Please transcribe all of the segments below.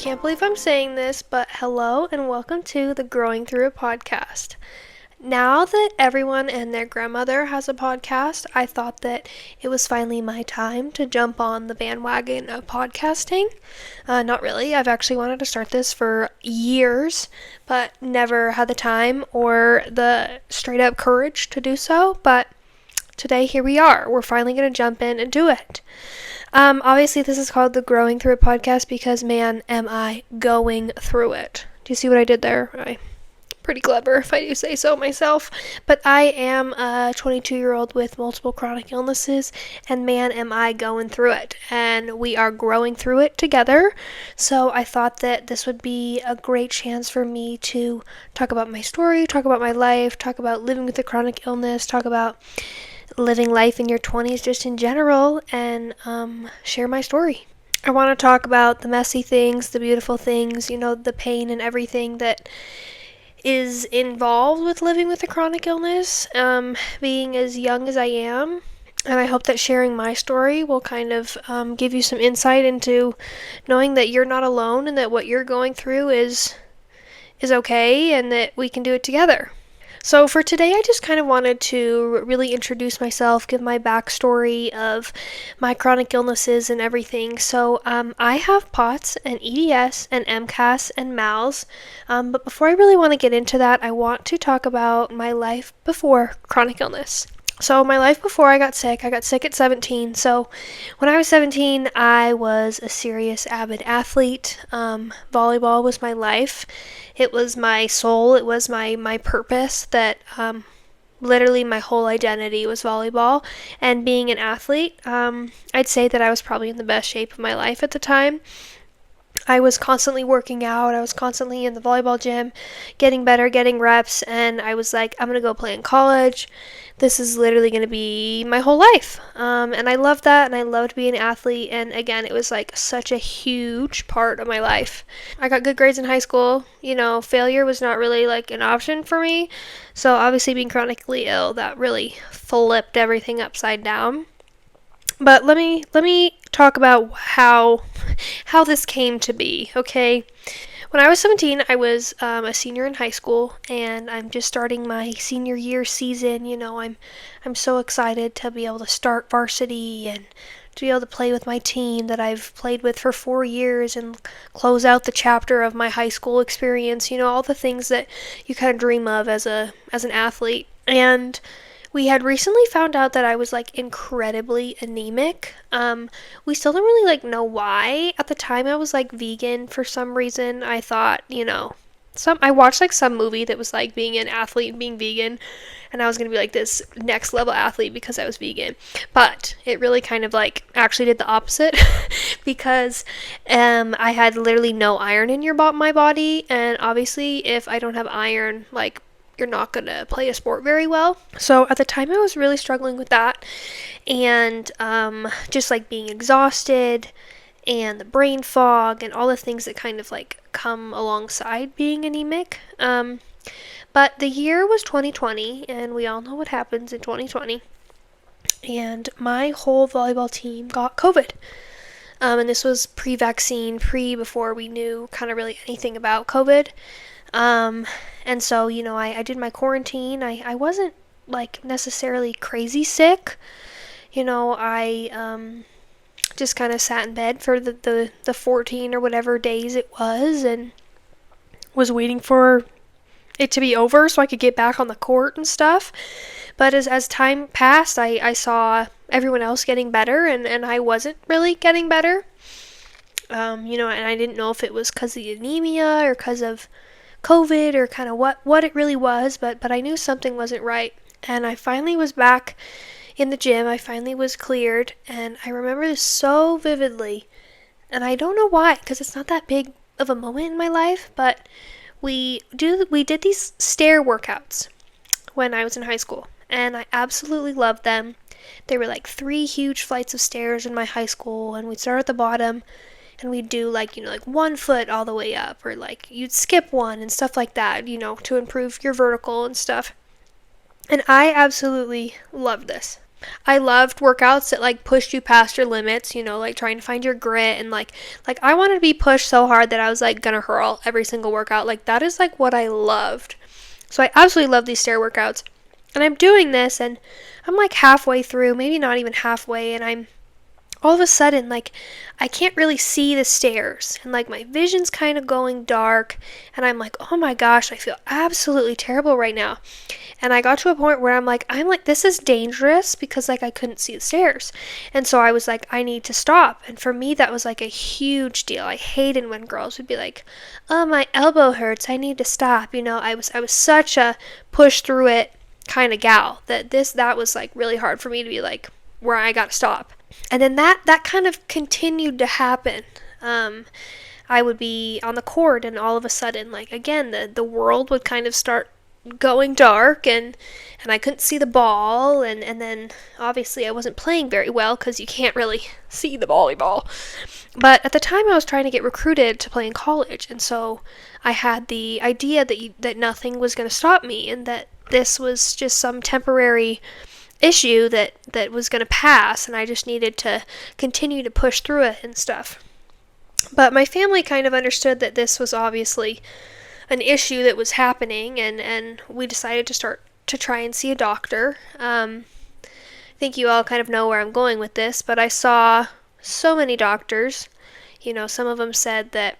can't believe I'm saying this, but hello and welcome to the Growing Through It podcast. Now that everyone and their grandmother has a podcast, I thought that it was finally my time to jump on the bandwagon of podcasting. Not really. I've actually wanted to start this for years, but never had the time or the straight up courage to do so. But today, here we are. We're finally going to jump in and do it. Obviously, this is called the Growing Through It podcast because, man, am I going through it. Do you see what I did there? I'm pretty clever, if I do say so myself. But I am a 22-year-old with multiple chronic illnesses, and man, am I going through it. And we are growing through it together. So I thought that this would be a great chance for me to talk about my story, talk about my life, talk about living with a chronic illness, talk about living life in your 20s just in general, and share my story. I want to talk about the messy things, the beautiful things, the pain and everything that is involved with living with a chronic illness, being as young as I am. And I hope that sharing my story will kind of give you some insight into knowing that you're not alone and that what you're going through is okay and that we can do it together. So for today, I just kind of wanted to really introduce myself, give my backstory of my chronic illnesses and everything. So I have POTS and EDS and MCAS and MALS. But before I really want to get into that, I want to talk about my life before chronic illness. So my life before I got sick at 17. So when I was 17, I was a serious avid athlete. Volleyball was my life. It was my soul. It was my purpose that literally my whole identity was volleyball. And being an athlete, I'd say that I was probably in the best shape of my life at the time. I was constantly working out. I was constantly in the volleyball gym, getting better, getting reps, and I was like, I'm going to go play in college. This is literally going to be my whole life. And I loved that, and I loved being an athlete, and again, it was like such a huge part of my life. I got good grades in high school. Failure was not really like an option for me. So obviously being chronically ill, that really flipped everything upside down. But let me talk about how this came to be, okay? When I was 17, I was a senior in high school, and I'm just starting my senior year season. I'm so excited to be able to start varsity and to be able to play with my team that I've played with for 4 years and close out the chapter of my high school experience. All the things that you kind of dream of as an athlete. And we had recently found out that I was incredibly anemic. We still don't really know why. At the time I was vegan for some reason. I thought, I watched some movie that was being an athlete and being vegan, and I was going to be this next level athlete because I was vegan. But it really kind of actually did the opposite because I had literally no iron in my body, and obviously if I don't have iron, you're not going to play a sport very well. So at the time I was really struggling with that, and just being exhausted and the brain fog and all the things that kind of come alongside being anemic. But the year was 2020, and we all know what happens in 2020. And my whole volleyball team got COVID. And this was pre-vaccine, before we knew kind of really anything about COVID. And so, I did my quarantine. I wasn't necessarily crazy sick. I just kind of sat in bed for the 14 or whatever days it was, and was waiting for it to be over so I could get back on the court and stuff. But as time passed, I saw everyone else getting better, and I wasn't really getting better. And I didn't know if it was because of the anemia or because of COVID or kind of what it really was, but I knew something wasn't right. And I finally was back in the gym. I finally was cleared, and I remember this so vividly. And I don't know why, because it's not that big of a moment in my life, but we did these stair workouts when I was in high school, and I absolutely loved them. There were 3 huge flights of stairs in my high school, and we'd start at the bottom, and we'd do 1 foot all the way up, or you'd skip one and stuff like that, to improve your vertical and stuff. And I absolutely loved this. I loved workouts that like pushed you past your limits, like trying to find your grit and like I wanted to be pushed so hard that I was like gonna hurl every single workout. Like that is like what I loved. So I absolutely love these stair workouts. And I'm doing this and I'm like halfway through, maybe not even halfway, and I'm all of a sudden, like, I can't really see the stairs, and like my vision's kind of going dark, and I'm like, oh my gosh, I feel absolutely terrible right now. And I got to a point where I'm like, this is dangerous because like I couldn't see the stairs. And so I was like, I need to stop. And for me, that was like a huge deal. I hated when girls would be like, oh, my elbow hurts, I need to stop. I was such a push through it kind of gal that was like really hard for me to be like, where I got to stop. And then that kind of continued to happen. I would be on the court, and all of a sudden, like again, the world would kind of start going dark, and I couldn't see the ball, and then obviously I wasn't playing very well because you can't really see the volleyball. But at the time, I was trying to get recruited to play in college, and so I had the idea that nothing was going to stop me, and that this was just some temporary issue that was going to pass, and I just needed to continue to push through it and stuff. But my family kind of understood that this was obviously an issue that was happening, and we decided to start to try and see a doctor. I think you all kind of know where I'm going with this, but I saw so many doctors. Some of them said that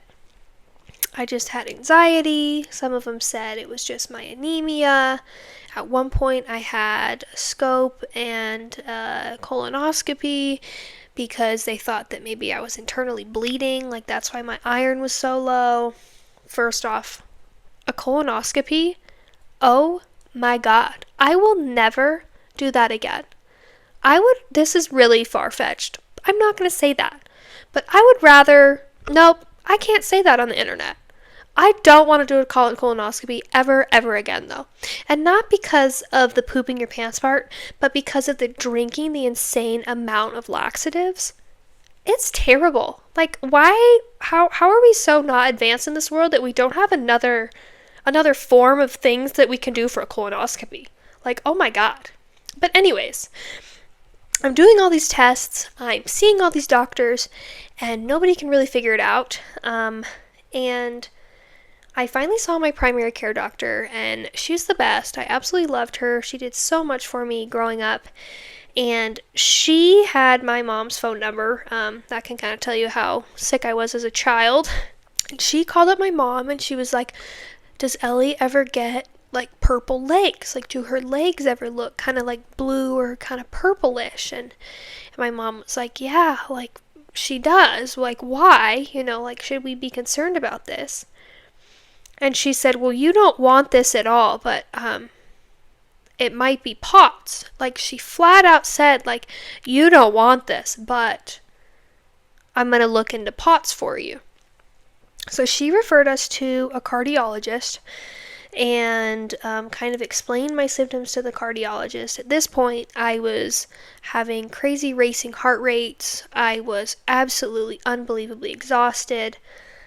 I just had anxiety. Some of them said it was just my anemia. At one point, I had a scope and a colonoscopy because they thought that maybe I was internally bleeding. Like, that's why my iron was so low. First off, a colonoscopy? Oh my God. I will never do that again. This is really far-fetched. I'm not going to say that. But I would rather, nope, I can't say that on the internet. I don't want to do a colonoscopy ever again, though. And not because of the pooping your pants part, but because of the drinking the insane amount of laxatives. It's terrible. Like, why, how are we so not advanced in this world that we don't have another form of things that we can do for a colonoscopy? Like, oh my God. But anyways, I'm doing all these tests, I'm seeing all these doctors, and nobody can really figure it out. And I finally saw my primary care doctor, and she's the best. I absolutely loved her. She did so much for me growing up, and she had my mom's phone number. That can kind of tell you how sick I was as a child. And she called up my mom, and she was like, does Ellie ever get like purple legs? Like, do her legs ever look kind of like blue or kind of purplish? And my mom was like, yeah, like she does. Like, why? Like, should we be concerned about this? And she said, well, you don't want this at all, but it might be POTS. Like, she flat out said, like, you don't want this, but I'm going to look into POTS for you. So she referred us to a cardiologist and kind of explained my symptoms to the cardiologist. At this point, I was having crazy racing heart rates. I was absolutely unbelievably exhausted.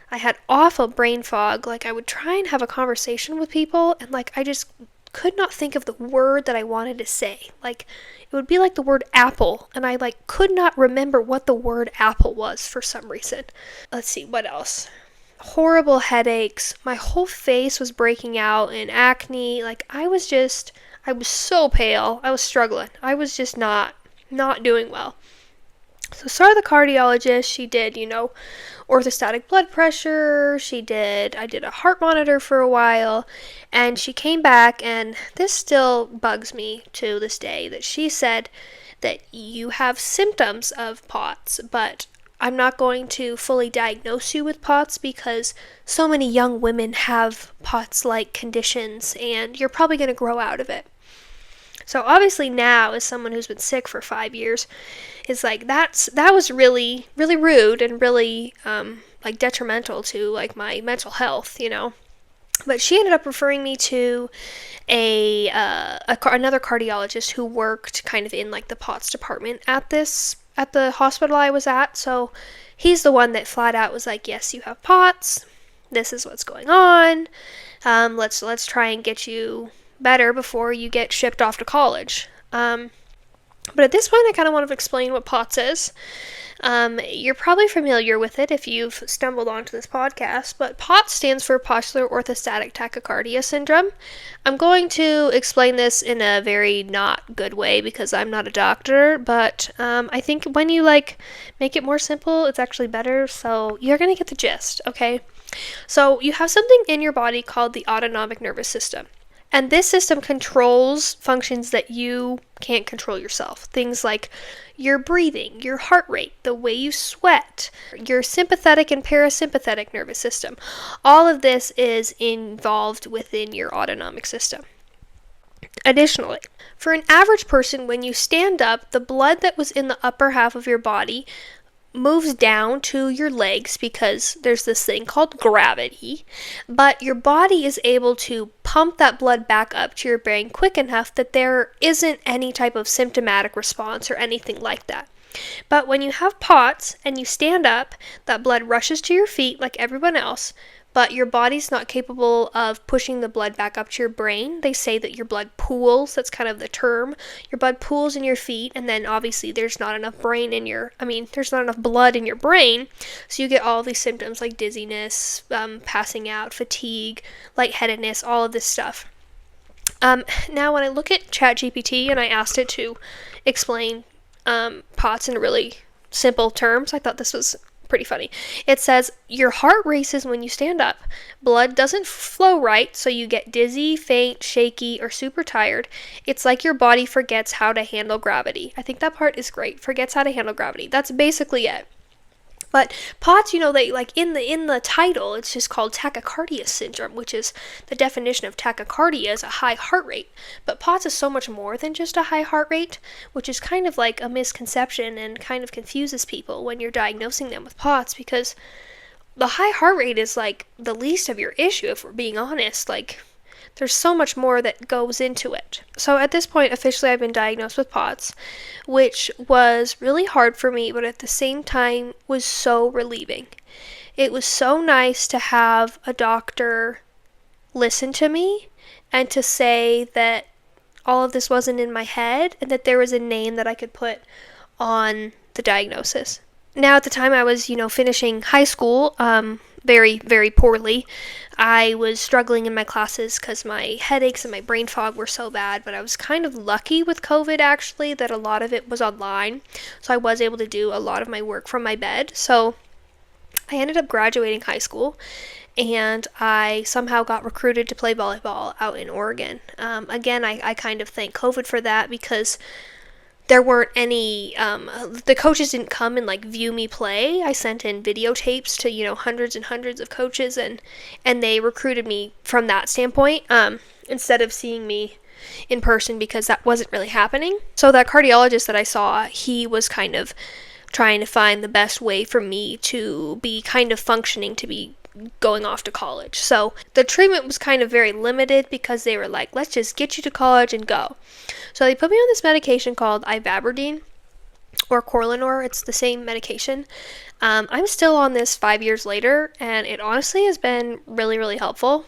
I had awful brain fog. Like, I would try and have a conversation with people, and like I just could not think of the word that I wanted to say. Like, it would be like the word apple, and I like could not remember what the word apple was for some reason. Let's see, what else? Horrible headaches. My whole face was breaking out in acne. Like, I was so pale. I was struggling. I was just not doing well. So saw the cardiologist. She did, orthostatic blood pressure. I did a heart monitor for a while, and she came back, and this still bugs me to this day, that she said that you have symptoms of POTS, but I'm not going to fully diagnose you with POTS because so many young women have POTS-like conditions, and you're probably going to grow out of it. So obviously now, as someone who's been sick for 5 years, is like, that was really, really rude and really like detrimental to like my mental health, But she ended up referring me to another cardiologist who worked kind of in like the POTS department at the hospital I was at. So he's the one that flat out was like, yes, you have POTS. This is what's going on. Let's try and get you better before you get shipped off to college. But at this point, I kind of want to explain what POTS is. You're probably familiar with it if you've stumbled onto this podcast, but POTS stands for Postural Orthostatic Tachycardia Syndrome. I'm going to explain this in a very not good way because I'm not a doctor, but I think when you make it more simple, it's actually better, so you're going to get the gist, okay? So you have something in your body called the autonomic nervous system. And this system controls functions that you can't control yourself. Things like your breathing, your heart rate, the way you sweat, your sympathetic and parasympathetic nervous system. All of this is involved within your autonomic system. Additionally, for an average person, when you stand up, the blood that was in the upper half of your body moves down to your legs because there's this thing called gravity, but your body is able to pump that blood back up to your brain quick enough that there isn't any type of symptomatic response or anything like that. But when you have POTS and you stand up, that blood rushes to your feet like everyone else, but your body's not capable of pushing the blood back up to your brain. They say that your blood pools, that's kind of the term. Your blood pools in your feet, and then obviously there's not enough there's not enough blood in your brain, so you get all these symptoms like dizziness, passing out, fatigue, lightheadedness, all of this stuff. Now when I look at ChatGPT and I asked it to explain POTS in really simple terms, I thought this was pretty funny. It says, your heart races when you stand up. Blood doesn't flow right, so you get dizzy, faint, shaky, or super tired. It's like your body forgets how to handle gravity. I think that part is great. Forgets how to handle gravity. That's basically it. But POTS, they in the title, it's just called tachycardia syndrome, which is the definition of tachycardia is a high heart rate. But POTS is so much more than just a high heart rate, which is kind of like a misconception and kind of confuses people when you're diagnosing them with POTS, because the high heart rate is like the least of your issue, if we're being honest. There's so much more that goes into it. So at this point, officially, I've been diagnosed with POTS, which was really hard for me, but at the same time was so relieving. It was so nice to have a doctor listen to me and to say that all of this wasn't in my head and that there was a name that I could put on the diagnosis. Now, at the time I was, finishing high school, very, very poorly. I was struggling in my classes because my headaches and my brain fog were so bad, but I was kind of lucky with COVID, actually, that a lot of it was online, so I was able to do a lot of my work from my bed. So I ended up graduating high school, and I somehow got recruited to play volleyball out in Oregon. Again, I kind of thank COVID for that, because there weren't any, the coaches didn't come and view me play. I sent in videotapes to, hundreds and hundreds of coaches, and they recruited me from that standpoint, instead of seeing me in person, because that wasn't really happening. So that cardiologist that I saw, he was kind of trying to find the best way for me to be kind of functioning to be going off to college. So the treatment was kind of very limited, because they were like, let's just get you to college and go. So they put me on this medication called ivabradine, or Corlinor. It's the same medication. I'm still on this 5 years later, and it honestly has been really, really helpful.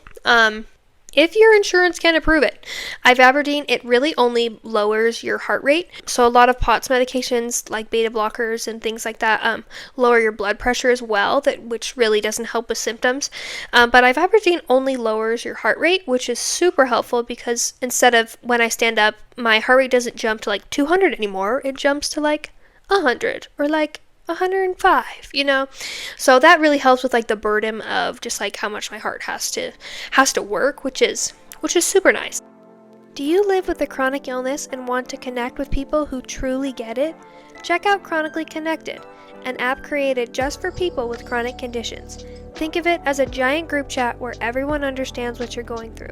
If your insurance can approve it. Ivabradine, it really only lowers your heart rate. So a lot of POTS medications like beta blockers and things like that lower your blood pressure as well, which really doesn't help with symptoms. But ivabradine only lowers your heart rate, which is super helpful, because instead of when I stand up, my heart rate doesn't jump to 200 anymore. It jumps to 100 or 105, so that really helps with the burden of just how much my heart has to work, which is super nice. Do you live with a chronic illness and want to connect with people who truly get it? Check out Chronically Connected, an app created just for people with chronic conditions. Think of it as a giant group chat where everyone understands what you're going through.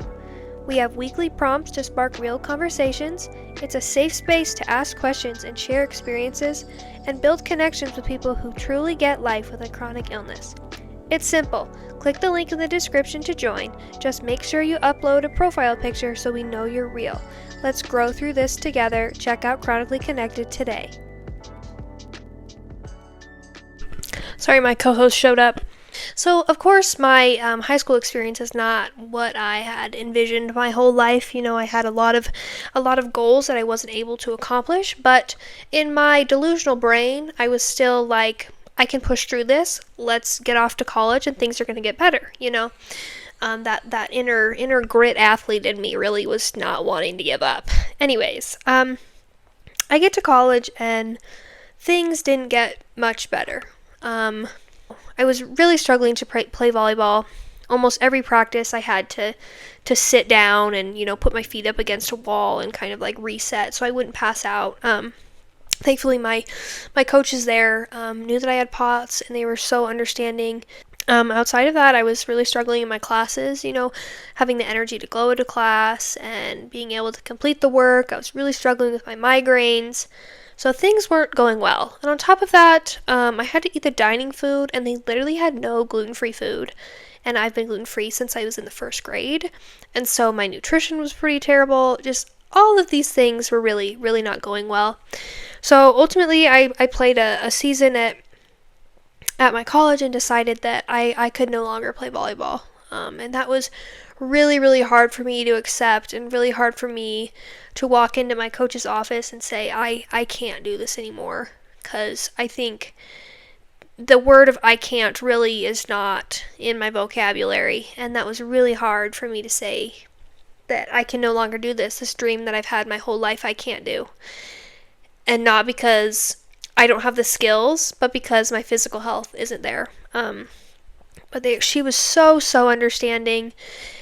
We have weekly prompts to spark real conversations. It's a safe space to ask questions and share experiences, and build connections with people who truly get life with a chronic illness. It's simple. Click the link in the description to join. Just make sure you upload a profile picture so we know you're real. Let's grow through this together. Check out Chronically Connected today. Sorry, my co-host showed up. So, of course, my high school experience is not what I had envisioned my whole life. I had a lot of goals that I wasn't able to accomplish, but in my delusional brain, I was still like, I can push through this. Let's get off to college, and things are going to get better. That inner grit athlete in me really was not wanting to give up. Anyways, I get to college and things didn't get much better. I was really struggling to play volleyball. Almost every practice I had to sit down and put my feet up against a wall and kind of like reset so I wouldn't pass out. Thankfully, my coaches there knew that I had POTS, and they were so understanding. Outside of that, I was really struggling in my classes, having the energy to go into class and being able to complete the work. I was really struggling with my migraines. So things weren't going well. And on top of that, I had to eat the dining food, and they literally had no gluten-free food. And I've been gluten-free since I was in the first grade. And so my nutrition was pretty terrible. Just all of these things were really, really not going well. So ultimately, I played a season at my college and decided that I could no longer play volleyball. And that was really, really hard for me to accept, and really hard for me to walk into my coach's office and say, I can't do this anymore. Because I think the word of I can't really is not in my vocabulary. And that was really hard for me to say, that I can no longer do this dream that I've had my whole life I can't do. And not because I don't have the skills, but because my physical health isn't there. But she was so understanding,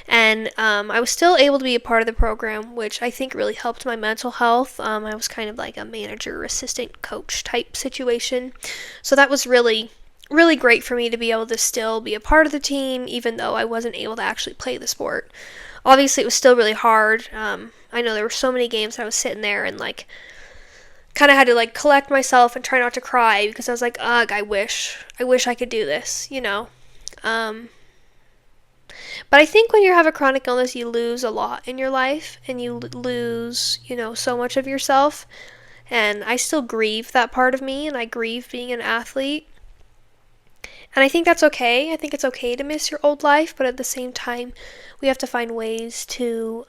and I was still able to be a part of the program, which I think really helped my mental health. I was kind of like a manager, assistant, coach type situation. So that was really, really great for me to be able to still be a part of the team, even though I wasn't able to actually play the sport. Obviously, it was still really hard. I know there were so many games I was sitting there and like kind of had to like collect myself and try not to cry, because I was like, ugh, I wish I could do this, But I think when you have a chronic illness, you lose a lot in your life, and you lose, so much of yourself. And I still grieve that part of me, and I grieve being an athlete. And I think that's okay. I think it's okay to miss your old life, but at the same time, we have to find ways to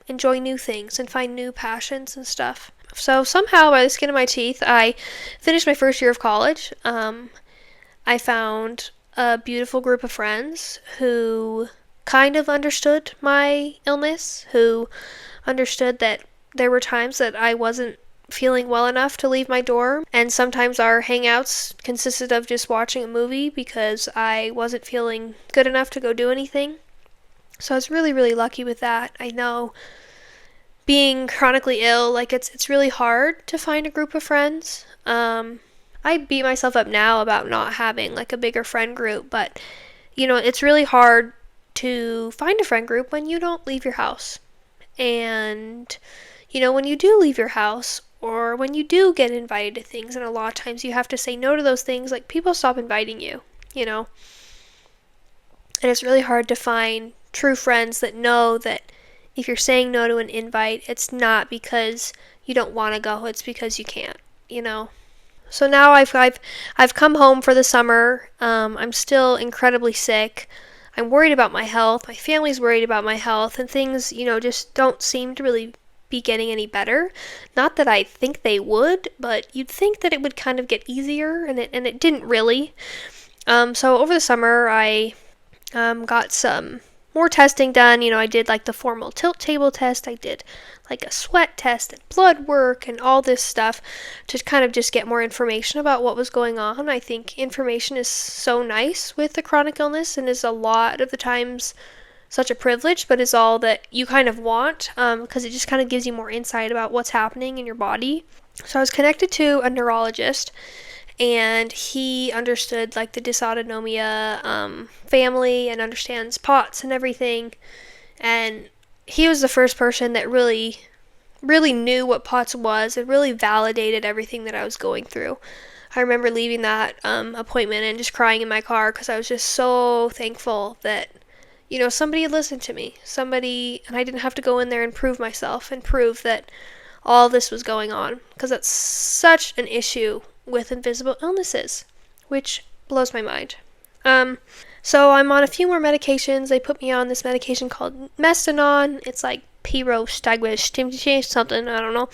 enjoy new things and find new passions and stuff. So somehow, by the skin of my teeth, I finished my first year of college. I found a beautiful group of friends who kind of understood my illness, who understood that there were times that I wasn't feeling well enough to leave my dorm, and sometimes our hangouts consisted of just watching a movie because I wasn't feeling good enough to go do anything. So I was really, really lucky with that. I know being chronically ill, like it's really hard to find a group of friends. I beat myself up now about not having like a bigger friend group, but it's really hard to find a friend group when you don't leave your house. And when you do leave your house, or when you do get invited to things, and a lot of times you have to say no to those things, like people stop inviting you. And it's really hard to find true friends that know that if you're saying no to an invite, it's not because you don't want to go, it's because you can't, So now I've come home for the summer. I'm still incredibly sick. I'm worried about my health. My family's worried about my health, and things, just don't seem to really be getting any better. Not that I think they would, but you'd think that it would kind of get easier, and it didn't really. So over the summer, I got some more testing done. I did like the formal tilt table test. I did like a sweat test and blood work and all this stuff to kind of just get more information about what was going on. I think information is so nice with the chronic illness, and is a lot of the times such a privilege, but is all that you kind of want, because it just kind of gives you more insight about what's happening in your body. So I was connected to a neurologist, and he understood like the dysautonomia family, and understands POTS and everything. And he was the first person that really knew what POTS was, and really validated everything that I was going through. I remember leaving that appointment and just crying in my car, because I was just so thankful that somebody had listened to me. And I didn't have to go in there and prove myself and prove that all this was going on, because that's such an issue with invisible illnesses, which blows my mind. So I'm on a few more medications. They put me on this medication called Mestinon. It's like Pirostagwich something, I don't know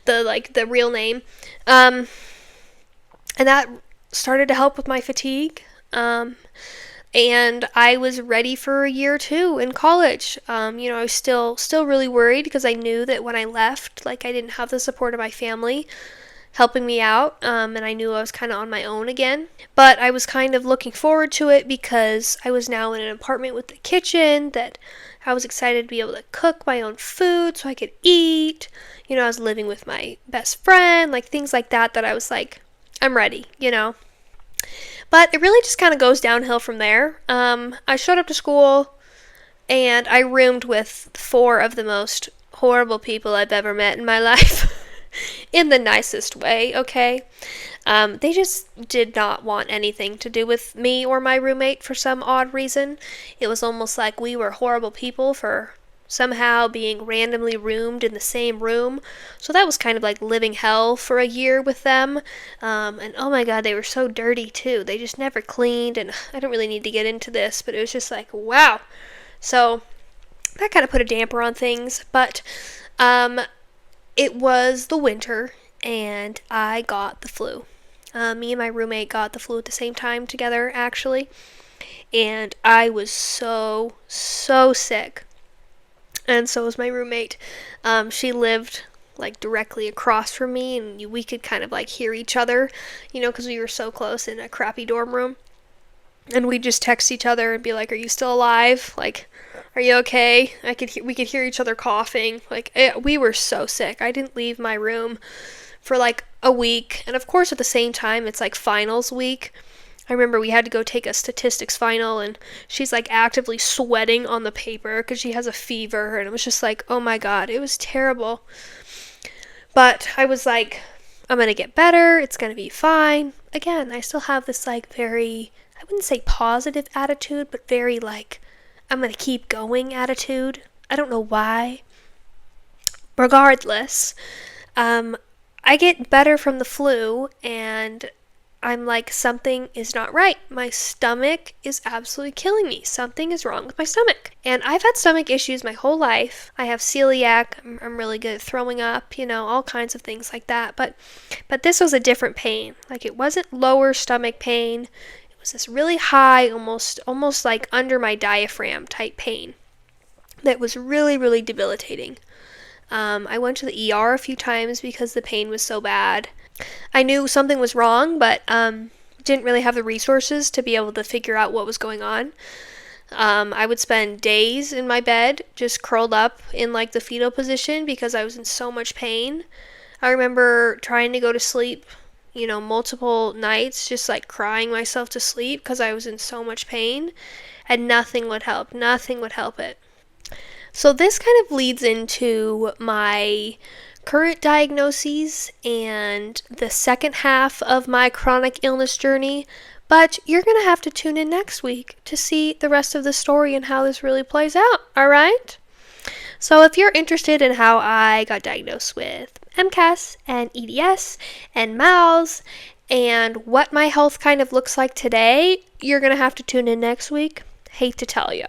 the real name. And that started to help with my fatigue. And I was ready for a year or two in college. I was still really worried because I knew that when I left, like, I didn't have the support of my family helping me out, and I knew I was kind of on my own again. But I was kind of looking forward to it because I was now in an apartment with a kitchen that I was excited to be able to cook my own food so I could eat. I was living with my best friend, like things like that I was like, I'm ready. But it really just kind of goes downhill from there. I showed up to school and I roomed with 4 of the most horrible people I've ever met in my life. In the nicest way, okay? They just did not want anything to do with me or my roommate for some odd reason. It was almost like we were horrible people for somehow being randomly roomed in the same room. So that was kind of like living hell for a year with them. And oh my god, they were so dirty too. They just never cleaned, and I don't really need to get into this, but it was just like, wow. So that kind of put a damper on things, but it was the winter and I got the flu. Me and my roommate got the flu at the same time together, actually, and I was so sick. And so was my roommate. She lived like directly across from me, and we could kind of like hear each other, because we were so close in a crappy dorm room. And we'd just text each other and be like, "Are you still alive? Like, are you okay?" We could hear each other coughing. Like, we were so sick. I didn't leave my room for like a week. And of course, at the same time, it's like finals week. I remember we had to go take a statistics final, and she's like actively sweating on the paper because she has a fever, and it was just like, oh my god, it was terrible. But I was like, I'm gonna get better, it's gonna be fine. Again, I still have this like very, I wouldn't say positive attitude, but very like, I'm gonna keep going attitude. I don't know why. Regardless, I get better from the flu, and I'm like, something is not right. My stomach is absolutely killing me. Something is wrong with my stomach. And I've had stomach issues my whole life. I have celiac. I'm really good at throwing up, all kinds of things like that. But this was a different pain. Like, it wasn't lower stomach pain. It was this really high, almost like under my diaphragm type pain that was really, really debilitating. I went to the ER a few times because the pain was so bad. I knew something was wrong, but didn't really have the resources to be able to figure out what was going on. I would spend days in my bed just curled up in like the fetal position because I was in so much pain. I remember trying to go to sleep, multiple nights, just like crying myself to sleep because I was in so much pain, and nothing would help. Nothing would help it. So this kind of leads into my current diagnoses and the second half of my chronic illness journey, but you're going to have to tune in next week to see the rest of the story and how this really plays out, alright? So if you're interested in how I got diagnosed with MCAS and EDS and MALS and what my health kind of looks like today, you're going to have to tune in next week. Hate to tell you.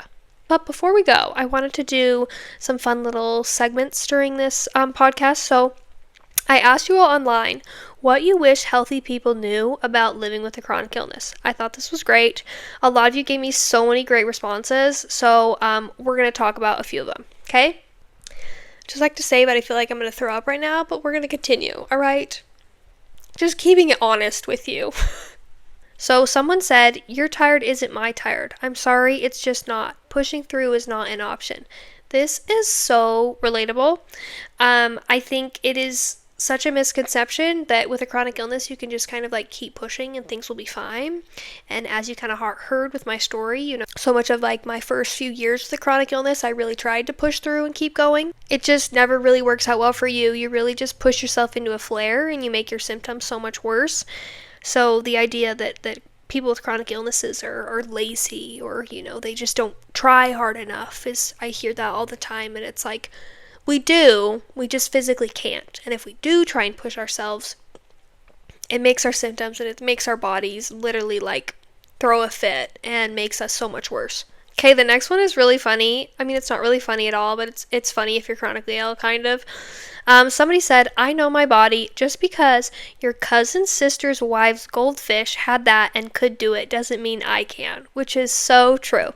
But before we go, I wanted to do some fun little segments during this podcast. So I asked you all online what you wish healthy people knew about living with a chronic illness. I thought this was great. A lot of you gave me so many great responses. So we're going to talk about a few of them, okay? Just like to say, but I feel like I'm going to throw up right now, but we're going to continue, all right? Just keeping it honest with you. So someone said, "Your tired isn't my tired. I'm sorry, it's just not. Pushing through is not an option." This is so relatable. I think it is such a misconception that with a chronic illness, you can just kind of like keep pushing and things will be fine. And as you kind of heard with my story, so much of like my first few years with the chronic illness, I really tried to push through and keep going. It just never really works out well for you. You really just push yourself into a flare and you make your symptoms so much worse. So the idea that people with chronic illnesses are lazy or, they just don't try hard enough I hear that all the time. And it's like, we just physically can't. And if we do try and push ourselves, it makes our symptoms and it makes our bodies literally like throw a fit and makes us so much worse. Okay, the next one is really funny. I mean, it's not really funny at all, but it's funny if you're chronically ill, kind of. Somebody said, I know my body. Just because your cousin's sister's wife's goldfish had that and could do it doesn't mean I can, which is so true.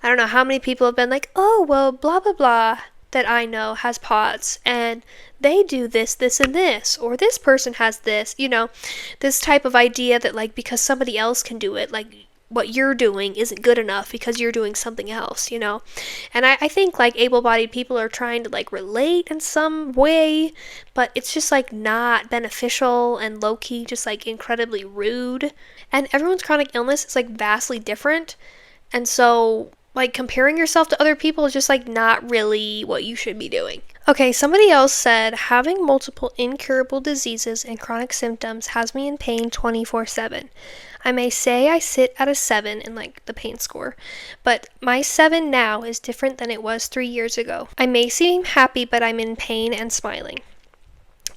I don't know how many people have been like, oh, well, blah, blah, blah, that I know has POTS, and they do this, this, and this, or this person has this, this type of idea that, like, because somebody else can do it, like, what you're doing isn't good enough because you're doing something else, And I think, like, able-bodied people are trying to, like, relate in some way, but it's just, like, not beneficial and low-key, just, like, incredibly rude. And everyone's chronic illness is, like, vastly different. And so, like, comparing yourself to other people is just, like, not really what you should be doing. Okay, somebody else said, having multiple incurable diseases and chronic symptoms has me in pain 24/7. I may say I sit at a 7 in, like, the pain score, but my 7 now is different than it was 3 years ago. I may seem happy, but I'm in pain and smiling.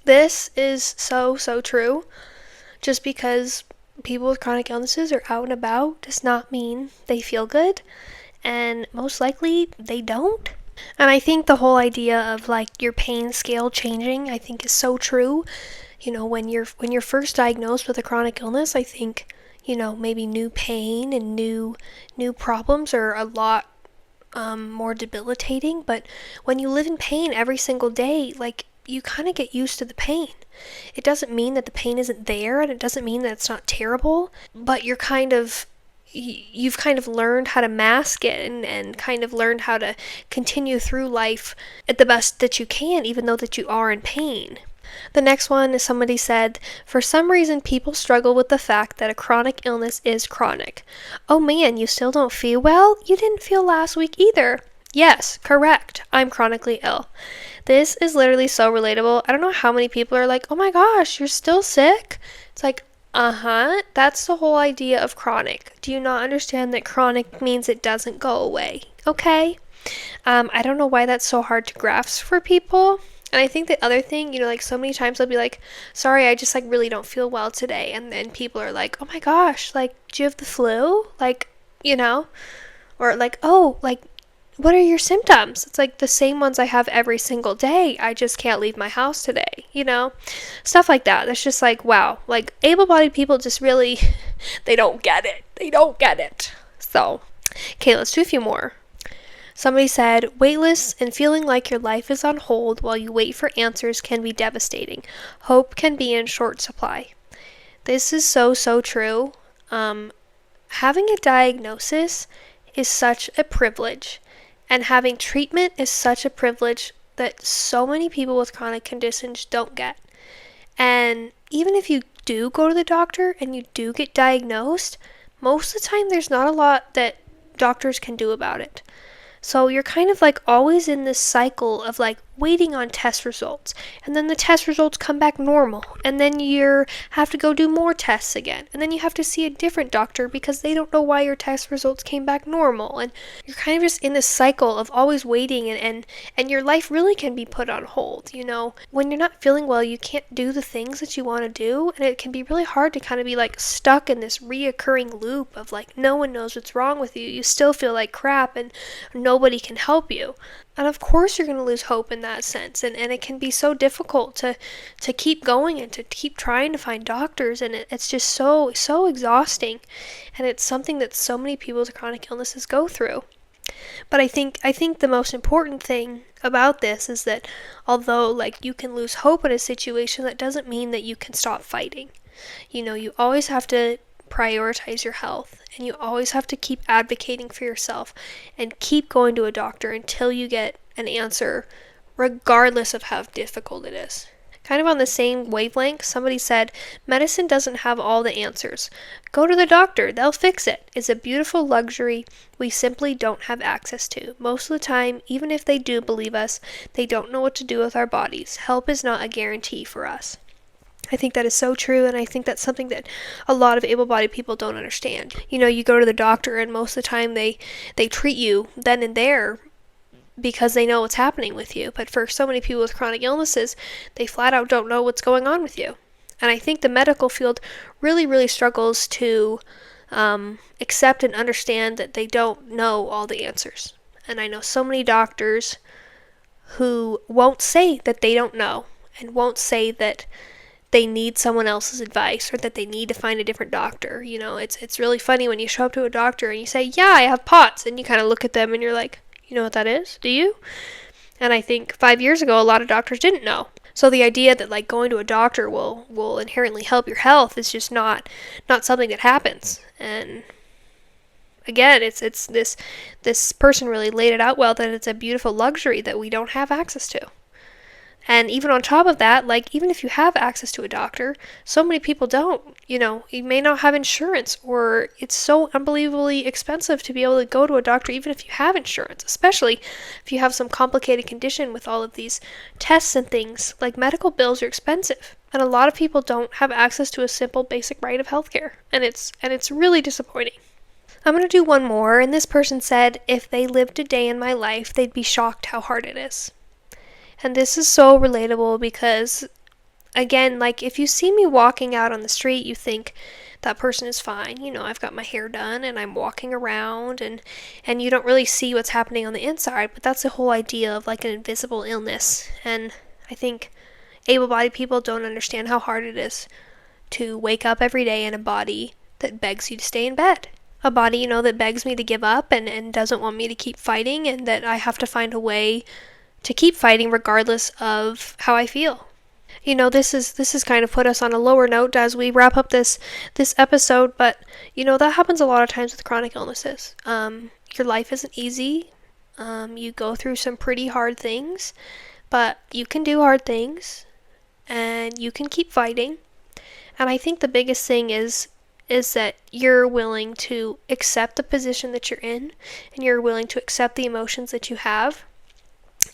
This is so, so true. Just because people with chronic illnesses are out and about does not mean they feel good, and most likely they don't. And I think the whole idea of, like, your pain scale changing, I think is so true. When you're first diagnosed with a chronic illness, I think, maybe new pain and new problems are a lot more debilitating. But when you live in pain every single day, like, you kind of get used to the pain. It doesn't mean that the pain isn't there, and it doesn't mean that it's not terrible, but you've kind of learned how to mask it and kind of learned how to continue through life at the best that you can, even though that you are in pain. The next one is somebody said, for some reason people struggle with the fact that a chronic illness is chronic. Oh man, you still don't feel well? You didn't feel last week either. Yes, correct. I'm chronically ill. This is literally so relatable. I don't know how many people are like, oh my gosh, you're still sick? It's like, that's the whole idea of chronic. Do you not understand that chronic means it doesn't go away? Okay? I don't know why that's so hard to grasp for people. And I think the other thing, like, so many times they'll be like, sorry, I just, like, really don't feel well today. And then people are like, oh my gosh, like, do you have the flu? Like, or like, oh, like, what are your symptoms? It's like the same ones I have every single day. I just can't leave my house today, Stuff like that. That's just like, wow. Like, able-bodied people just really, they don't get it. They don't get it. So, okay, let's do a few more. Somebody said, weightless and feeling like your life is on hold while you wait for answers can be devastating. Hope can be in short supply. This is so, so true. Having a diagnosis is such a privilege, and having treatment is such a privilege that so many people with chronic conditions don't get. And even if you do go to the doctor and you do get diagnosed, most of the time there's not a lot that doctors can do about it. So you're kind of like always in this cycle of like waiting on test results, and then the test results come back normal, and then you have to go do more tests again, and then you have to see a different doctor because they don't know why your test results came back normal, and you're kind of just in this cycle of always waiting, and your life really can be put on hold. When you're not feeling well, you can't do the things that you want to do, and it can be really hard to kind of be like stuck in this reoccurring loop of like no one knows what's wrong with you. You still feel like crap, and nobody can help you. And of course you're going to lose hope in that sense, and it can be so difficult to keep going and to keep trying to find doctors, and it's just so exhausting, and it's something that so many people with chronic illnesses go through. But I think the most important thing about this is that although like you can lose hope in a situation, that doesn't mean that you can stop fighting. You always have to prioritize your health, and you always have to keep advocating for yourself and keep going to a doctor until you get an answer, regardless of how difficult it is. Kind of on the same wavelength, somebody said, medicine doesn't have all the answers. Go to the doctor, they'll fix it. It's a beautiful luxury we simply don't have access to. Most of the time, even if they do believe us, they don't know what to do with our bodies. Help is not a guarantee for us. I think that is so true, and I think that's something that a lot of able-bodied people don't understand. You go to the doctor, and most of the time they treat you then and there because they know what's happening with you. But for so many people with chronic illnesses, they flat out don't know what's going on with you. And I think the medical field really, really struggles to accept and understand that they don't know all the answers. And I know so many doctors who won't say that they don't know and won't say that they need someone else's advice or that they need to find a different doctor. It's really funny when you show up to a doctor and you say, yeah, I have POTS, and you kind of look at them and you're like, you know what that is? Do you? And I think 5 years ago, a lot of doctors didn't know. So the idea that like going to a doctor will inherently help your health is just not something that happens. And again, it's this person really laid it out well, that it's a beautiful luxury that we don't have access to. And even on top of that, like, even if you have access to a doctor, so many people don't. You may not have insurance, or it's so unbelievably expensive to be able to go to a doctor even if you have insurance, especially if you have some complicated condition with all of these tests and things. Like, medical bills are expensive, and a lot of people don't have access to a simple basic right of healthcare, and it's really disappointing. I'm going to do one more, and this person said, if they lived a day in my life, they'd be shocked how hard it is. And this is so relatable because, again, like, if you see me walking out on the street, you think that person is fine. I've got my hair done and I'm walking around, and you don't really see what's happening on the inside. But that's the whole idea of like an invisible illness. And I think able-bodied people don't understand how hard it is to wake up every day in a body that begs you to stay in bed. A body, that begs me to give up and doesn't want me to keep fighting, and that I have to find a way to keep fighting regardless of how I feel. This is kind of put us on a lower note as we wrap up this episode, but that happens a lot of times with chronic illnesses. Your life isn't easy. You go through some pretty hard things, but you can do hard things and you can keep fighting. And I think the biggest thing is that you're willing to accept the position that you're in, and you're willing to accept the emotions that you have.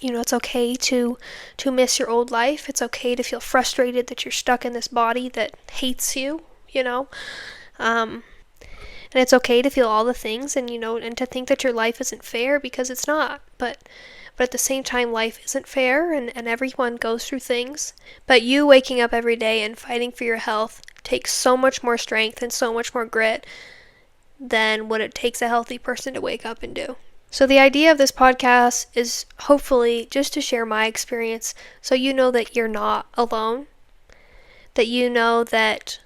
It's okay to miss your old life. It's okay to feel frustrated that you're stuck in this body that hates you, and it's okay to feel all the things, and and to think that your life isn't fair, because it's not. But at the same time, life isn't fair, and everyone goes through things. But you waking up every day and fighting for your health takes so much more strength and so much more grit than what it takes a healthy person to wake up and do. So the idea of this podcast is hopefully just to share my experience, so you know that you're not alone, that you know that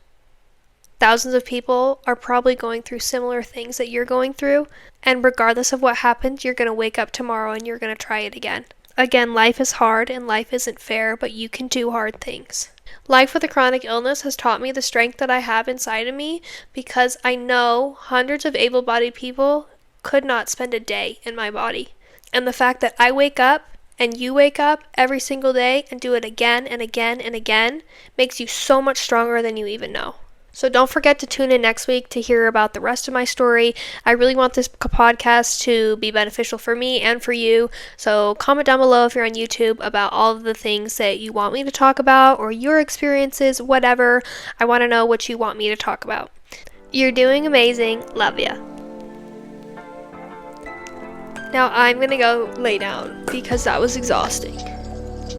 thousands of people are probably going through similar things that you're going through, and regardless of what happens, you're going to wake up tomorrow and you're going to try it again. Again, life is hard and life isn't fair, but you can do hard things. Life with a chronic illness has taught me the strength that I have inside of me, because I know hundreds of able-bodied people could not spend a day in my body. And the fact that I wake up and you wake up every single day and do it again and again and again makes you so much stronger than you even know. So don't forget to tune in next week to hear about the rest of my story. I really want this podcast to be beneficial for me and for you. So comment down below if you're on YouTube about all of the things that you want me to talk about, or your experiences, whatever. I want to know what you want me to talk about. You're doing amazing. Love ya. Now I'm gonna go lay down because that was exhausting.